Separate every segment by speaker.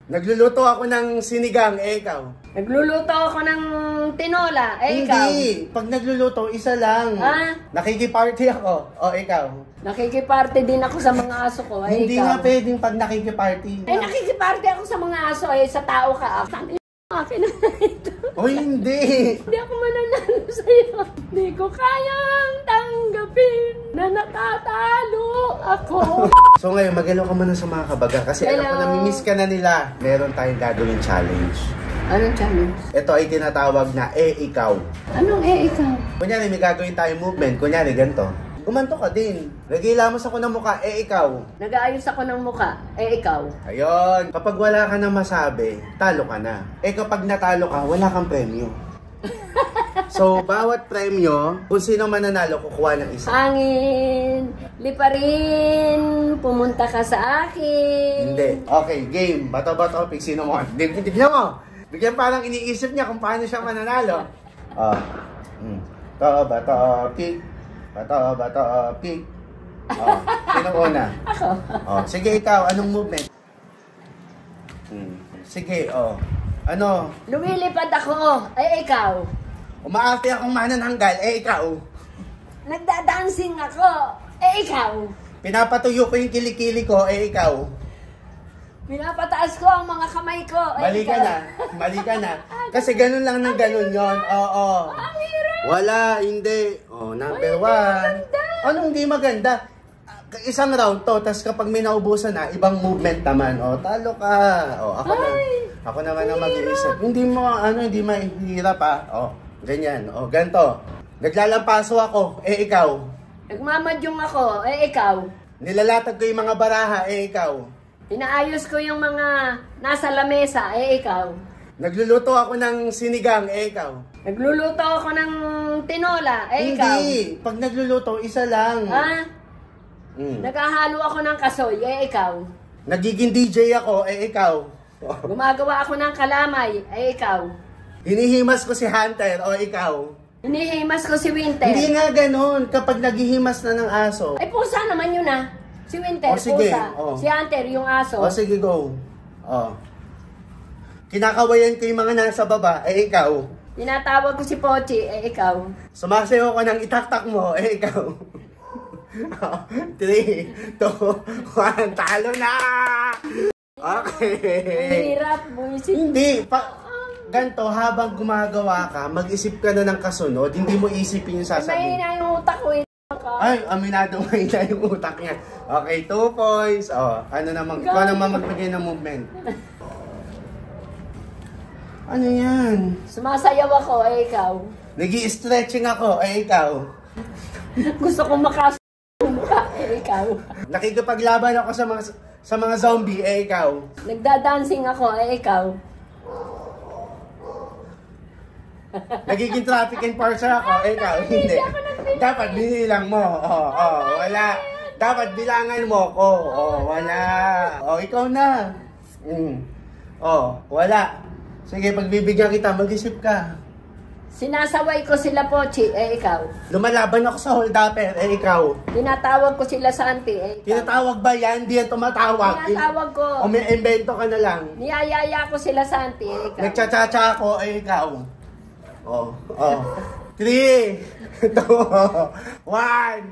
Speaker 1: Nagluluto ako ng sinigang, ikaw.
Speaker 2: Nagluluto ako ng tinola, ikaw.
Speaker 1: Hindi, pag nagluluto, isa lang. Nakikiparty ako, ikaw.
Speaker 2: Nakikiparty din ako sa mga aso ko,
Speaker 1: Hindi
Speaker 2: ikaw.
Speaker 1: nga pwedeng pag nakikiparty.
Speaker 2: Nakikiparty ako sa mga aso, sa tao ka. Akin na ito.
Speaker 1: Hindi.
Speaker 2: Hindi ako mananalo sa'yo. Hindi ko kayang tanggapin na natatalo ako.
Speaker 1: So ngayon, magalaw ka muna sa mga kabaga kasi alam ko namimiss ka na nila. Meron tayong gagawin challenge.
Speaker 2: Anong challenge?
Speaker 1: Ito ay tinatawag na ikaw.
Speaker 2: Anong ikaw?
Speaker 1: Kunyari, may gagawin tayong movement. Kunyari, ganito. Gumanto ka din. Nagilamos ako ng mukha, ikaw.
Speaker 2: Nag-aayos ako ng mukha, ikaw.
Speaker 1: Ayun. Kapag wala ka na masabi, talo ka na. Kapag natalo ka, wala kang premyo. So, bawat premyo, kung sino mananalo, kukuha ng isa.
Speaker 2: Hangin, liparin, pumunta ka sa akin.
Speaker 1: Hindi. Okay, game. Bato-bato, pick sino mo. Tignan mo. Bigyan parang iniisip niya kung paano siya mananalo. Bato, pick. Bato, pick. Sino una?
Speaker 2: Ako.
Speaker 1: Sige, ikaw. Anong movement? Sige, Ano?
Speaker 2: Lumilipad ako, ikaw.
Speaker 1: Umaarte akong manananggal, ikaw.
Speaker 2: Nagda-dancing ako, ikaw.
Speaker 1: Pinapatuyo ko yung kilikili ko, ikaw.
Speaker 2: Pinapataas ko ang mga kamay ko,
Speaker 1: Mali ka na. Kasi ganun lang ng ganun yon. Oo.
Speaker 2: Ang hirap.
Speaker 1: Wala, hindi. Number one. Ano hindi maganda? Isang round to, tas kapag may naubusan na, ibang movement naman. Talo ka. Ako naman ang mag-iisip. Hindi mahirap ganyan. Ganto. Naglalampaso ako, ikaw.
Speaker 2: Nagmamadyong ako, ikaw.
Speaker 1: Nilalatag ko yung mga baraha, ikaw.
Speaker 2: Inaayos ko yung mga nasa lamesa, ikaw.
Speaker 1: Nagluluto ako ng sinigang, ikaw.
Speaker 2: Nagluluto ako ng tinola, ikaw.
Speaker 1: Hindi, pag nagluluto, isa lang.
Speaker 2: Naghahalo ako ng kasoy, ikaw.
Speaker 1: Nagiging DJ ako, ikaw.
Speaker 2: Gumagawa ako ng kalamay, ikaw.
Speaker 1: Hinihimas ko si Hunter, ikaw.
Speaker 2: Hinihimas ko si Winter.
Speaker 1: Hindi nga ganun, kapag naghihimas na ng aso.
Speaker 2: Ay, pusa naman yun Si Winter,
Speaker 1: sige.
Speaker 2: pusa. Si Hunter, yung aso.
Speaker 1: Sige, go. Kinakawayan ko yung mga nasa baba, ikaw.
Speaker 2: Tinatawag ko si Pochi, ikaw.
Speaker 1: Sumasayaw ko ng itaktak mo, ikaw. 3, 2, 1, talo na! Okay.
Speaker 2: Hirap, buisit.
Speaker 1: Hindi, ganito, habang gumagawa ka, mag-isip ka na ng kasunod, hindi mo isipin yung sasabihin.
Speaker 2: Mahina yung utak ko,
Speaker 1: Ay, aminado mahina yung utak niya. Okay, 2 points. Ano naman, ikaw naman magbigay ng movement. Ano yan?
Speaker 2: Sumasayaw ako, ikaw.
Speaker 1: Nag-i-stretching ako, ikaw.
Speaker 2: Gusto kong makasumukha, ikaw.
Speaker 1: Nakikipaglaban ako sa mga zombie, ikaw.
Speaker 2: Nagda-dancing ako, ikaw.
Speaker 1: Nagiging traffic enforcer ako, ikaw. Hindi. Dapat binilang mo. Wala. Dapat bilangan mo ko. Wala. Ikaw na. Wala. Sige, pagbibigyan kita, mag-isip ka.
Speaker 2: Sinasaway ko sila, Pochi, ikaw.
Speaker 1: Lumalaban ako sa hold-upper, ikaw.
Speaker 2: Tinatawag ko sila sa auntie, ikaw.
Speaker 1: Tinatawag ba yan? Hindi yan tumatawag.
Speaker 2: Tinatawag ko.
Speaker 1: May invento ka na lang.
Speaker 2: Niyayaya ko sila sa auntie, ikaw.
Speaker 1: Nagchachacha ako, ikaw. 3, 2, 1,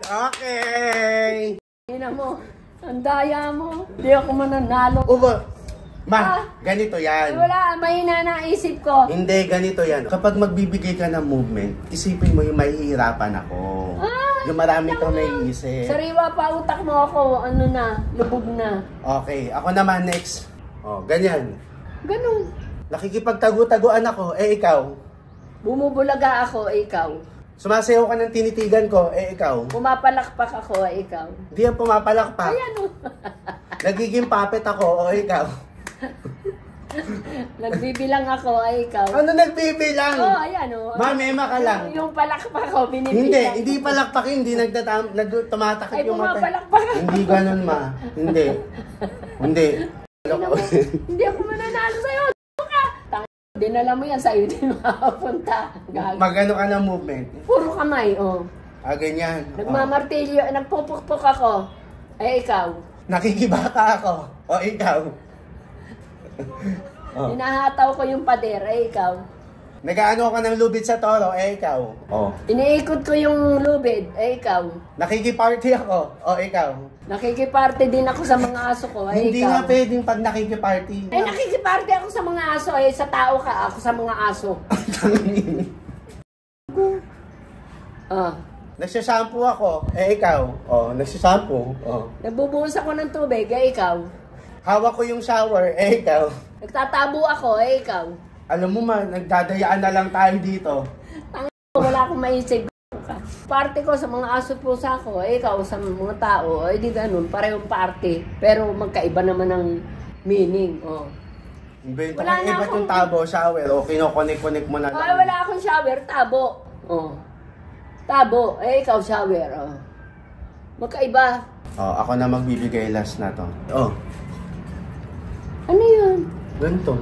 Speaker 1: okay.
Speaker 2: Ina mo, ang daya mo. Hindi ako mananalo.
Speaker 1: Ganito yan.
Speaker 2: Wala, mahina na isip ko.
Speaker 1: Hindi, ganito yan. Kapag magbibigay ka ng movement, isipin mo yung mahihirapan ako. Yung marami kang naiisip.
Speaker 2: Sariwa pa utak mo ako, lubog na.
Speaker 1: Okay, ako naman next. Ganyan.
Speaker 2: Ganun.
Speaker 1: Nakikipagtago-taguan ako, ikaw.
Speaker 2: Bumubulaga ako, ikaw.
Speaker 1: Sumasayaw ka ng tinitigan ko, ikaw.
Speaker 2: Pumapalakpak ako, ikaw.
Speaker 1: Hindi yan pumapalakpak.
Speaker 2: Ayan
Speaker 1: Nagiging puppet ako, ikaw.
Speaker 2: Nagbibilang ako, ikaw.
Speaker 1: Ano nagbibilang?
Speaker 2: Ayan
Speaker 1: Mamema ka lang.
Speaker 2: Yung palakpak ko, binibilang.
Speaker 1: Hindi palakpak, hindi tumatakip
Speaker 2: yung mata. Ay, pumapalakpak ako.
Speaker 1: Hindi ganun, Hindi.
Speaker 2: Hindi ako mananalo sa'yo. Dinala mo yan sa'yo, din makapunta.
Speaker 1: Magano ka ng movement?
Speaker 2: Puro kamay,
Speaker 1: ganyan.
Speaker 2: Nagmamartilyo, nagpupukpuk ako. Ikaw.
Speaker 1: Nakikibaka ako. Ikaw. Oh.
Speaker 2: Hinahataw ko yung pader, ikaw.
Speaker 1: Nag-ano ka ng lubid sa toro, ikaw. Oh.
Speaker 2: Iniikot ko yung lubid, ikaw.
Speaker 1: Nakikiparty ako, ikaw.
Speaker 2: Nakikiparty din ako sa mga aso ko,
Speaker 1: Hindi
Speaker 2: ikaw.
Speaker 1: nga pwedeng pag nakikiparty.
Speaker 2: Nakikiparty ako sa mga aso, sa tao ka, ako sa mga aso.
Speaker 1: Nagsashampoo ako, ikaw. Nagsashampoo.
Speaker 2: Nagbubuhos ako ng tubig, ikaw.
Speaker 1: Hawak ko yung shower, ikaw.
Speaker 2: Nagtatabo ako, ikaw.
Speaker 1: Alam mo man, nagdadayaan na lang tayo dito.
Speaker 2: Wala akong maisig. Party ko sa mga aso pusa ko, ikaw sa mga tao, di ganun, parehong party. Pero magkaiba naman ng meaning.
Speaker 1: Invento
Speaker 2: Wala
Speaker 1: kang
Speaker 2: na
Speaker 1: iba't
Speaker 2: akong-
Speaker 1: yung tabo, shower, kinokonek-konek mo na lang.
Speaker 2: Ay, wala akong shower, tabo. Tabo, ikaw shower. Magkaiba.
Speaker 1: Ako na magbibigay last na to.
Speaker 2: Ano yun?
Speaker 1: Ganito.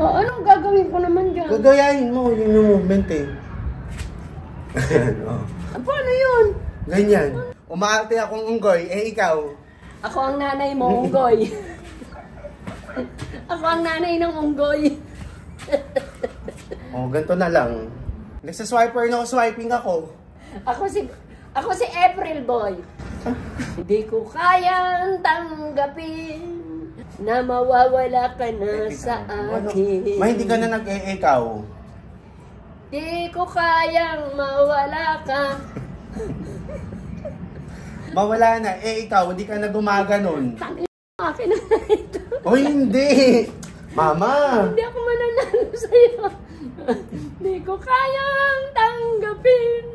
Speaker 2: Anong gagawin ko naman dyan?
Speaker 1: Gagayahin mo, yun yung movement eh.
Speaker 2: Paano yun?
Speaker 1: Ganyan. Umaarte akong unggoy, ikaw.
Speaker 2: Ako ang nanay mo, unggoy. Ako ang nanay ng unggoy.
Speaker 1: Ganito na lang. Nagsaswiper na swiping ako.
Speaker 2: Ako si April Boy. Hindi ko kayang tanggapin na mawawala ka na sa akin.
Speaker 1: Hindi ka na nag-ikaw.
Speaker 2: Di ko kayang mawala ka.
Speaker 1: Mawala na, ikaw, hindi ka na gumaganon.
Speaker 2: Tangin mo akin na ito.
Speaker 1: Hindi! Mama!
Speaker 2: Hindi ako mananalo sa'yo. Di ko kayang tanggapin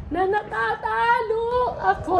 Speaker 2: na natatalo ako.